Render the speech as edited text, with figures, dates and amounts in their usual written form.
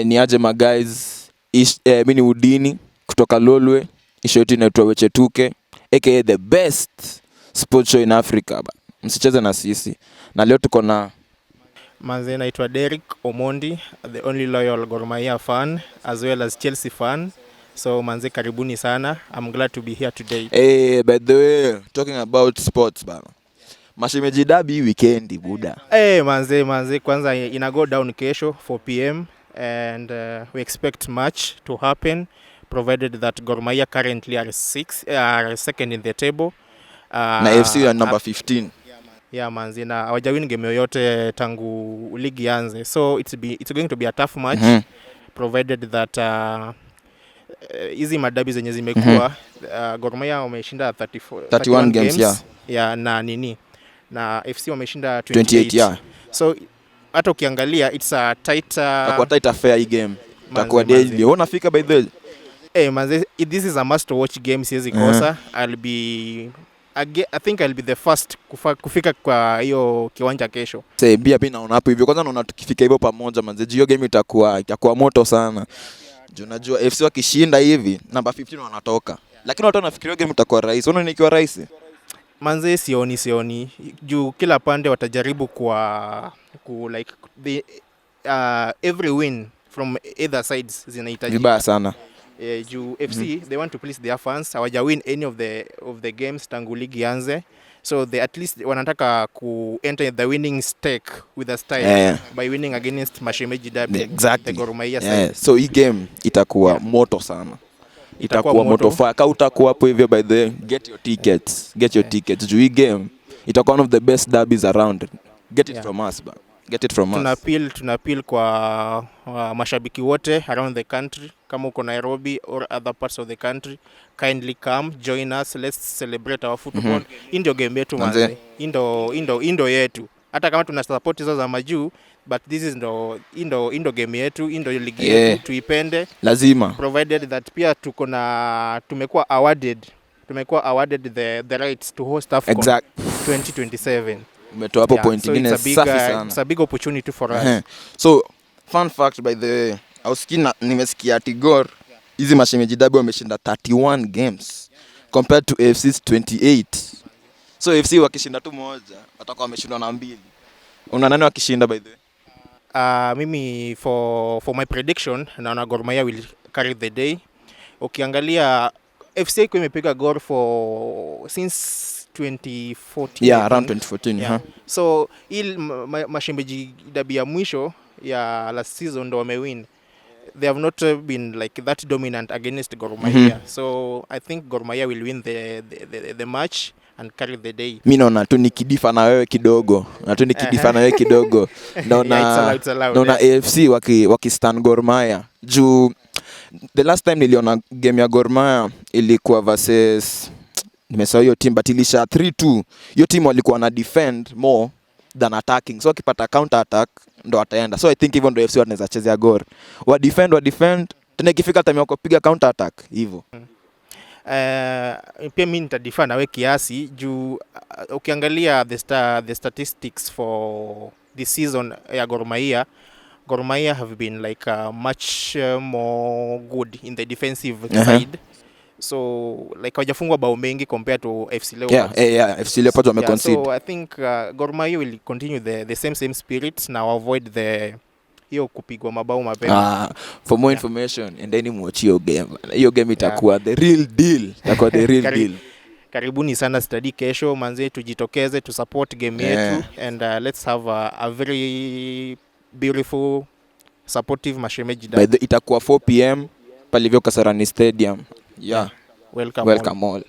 Ni aje ma guys, mimi ni Udini kutoka Lolwe, show yetu inaitwa Weche Tuke, aka the best sports show in Africa. Msicheze na sisi. Na leo tuko na manze, naitwa Derek Omondi, the only loyal Gor Mahia fan as well as Chelsea fan. So manze, karibuni sana. I'm glad to be here today. By the way, talking about sports bana. Mashemeji derby weekend buda. Manze, kwanza ina go down kesho 4 p.m. and we expect match to happen provided that Gor Mahia currently are second in the table. Na FC are number 15. Yeah manzi, na hawajawin game yoyote tangu ligi anze. So it's going to be a tough match provided that hizi madabi zenye zimekuwa Gor Mahia wameshinda 31 games yeah, na FC wameshinda 28 yeah. So hata ukiangalia it's a tight fair game. Takuwa daily. Unafika by the manze, this is a must watch game, siwezi kosa. I think I'll be the first kufika kwa hiyo kiwanja kesho. Pia naona hapo hivyo. Kwanza naona tukifika hivyo pamoja manze, hiyo game itakuwa moto sana. Unajua FC wakishinda hivi number 15 wanatoka. Lakini watu wanafikiria game itakuwa rahisi. Unaona ikiwa rahisi? Manze, sioni. Juu kila pande watajaribu like the every win from either sides zinahitaji. Vibaya sana. Juu FC they want to please their fans. Hawaja win any of the games tangu ligi anze. So they at least wanataka ku enter the winning stake with a style by winning against Mashemeji derby. Exactly. The Gor Mahia side. So hii game itakuwa moto sana. Itakuwa moto fire. Kama utakuwa hapo hivyo by the way, get your tickets. Juu hii game itakuwa one of the best derbies around. Get it from us, bro. Get it from us. Tunapil kwa mashabiki wote around the country. Kama uko Nairobi or other parts of the country, kindly come join us. Let's celebrate our football. Indo game yetu manze. Indo yetu. Hata kama tuna support hizo za majuu, but this is indo game yetu, indo ligi yetu, tuipende. Lazima. Provided that pia tumekuwa awarded the rights to host AFCON 2027. Umetoa hapo point nyingine safi sana. It's a big opportunity for us. So, fun fact by the way, nimesikia ati Gor hizi Mashemeji derby wameshinda 31 games compared to AFC's 28. So AFC wakishinda tu moja, watakuwa wameshindwa na 2. Una nani wakishinda by the way? Mimi for my prediction naona Gor Mahia will carry the day. Ukiangalia FC iko imepiga Gor since 2014. Yeah, around 2014. Yeah. So Mashemeji derby ya mwisho ya last season ndo wamewin. They have not been like that dominant against Gor Mahia. So I think Gor Mahia will win the match and carry the day. Mimi naona tu nikidifa na wewe kidogo. Naona AFC wakistan Gor Mahia. Juu the last time niliona game ya Gor Mahia ilikuwa versus nimesahau hiyo team but ilisha 3-2. Hiyo team walikuwa na defend more than attacking. So wakipata counter attack ndo ataenda. So I think even though FC wanaweza chezea Gor. Wa defend tena ikifika time ya kupiga counter attack hivyo. Pia mimi nitadefend nawe kiasi juu ukiangalia the statistics for this season ya Gor Mahia have been like much more good in the defensive side. So like hawajafungwa bao mengi compared to FC Leopards. Yeah, FC Leopards wameconcede. So I think Gor Mahia will continue the same spirit na avoid hiyo kupigwa mabao mapema. For more information endeni muwatch hiyo game. Hiyo game itakuwa the real deal. Karibuni sana study kesho manze, tujitokeze to support game yetu and let's have a very beautiful supportive Mashemeji derby. Itakuwa 4 p.m. palivyo Kasarani Stadium. Yeah. Welcome all.